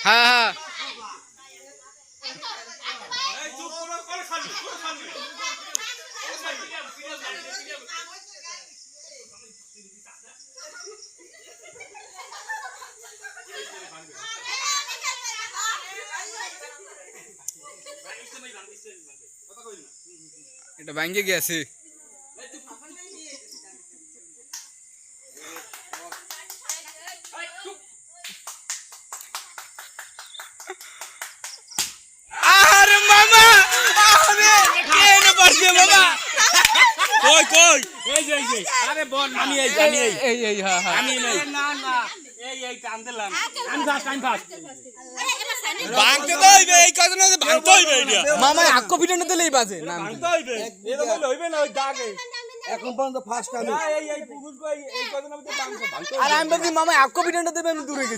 হ্যাঁ হ্যাঁ এটা ভাঙ্গে গেছে আরে মামা আরে কেন বসবে বাবা কই কই এই আরে বল আমি এই হ্যাঁ হ্যাঁ আমি নাই না এই টান দিলাম আমি ফাস্ট ভাঙতে তো হইবে এই কথা না ভাঙতে হইবে এটা মামা আক্কো ভিডিও নিতে লই বাজে না ভাঙতে হইবে এটা বলে হইবে না ওই দাগে এখন পর্যন্ত ফার্স্ট আমি এই পুরুষ কই এই কথা না ভাঙতে আর আমি ভাবছি মামা আক্কো ভিডিও নিতে দেবে আমি দূরে গেছি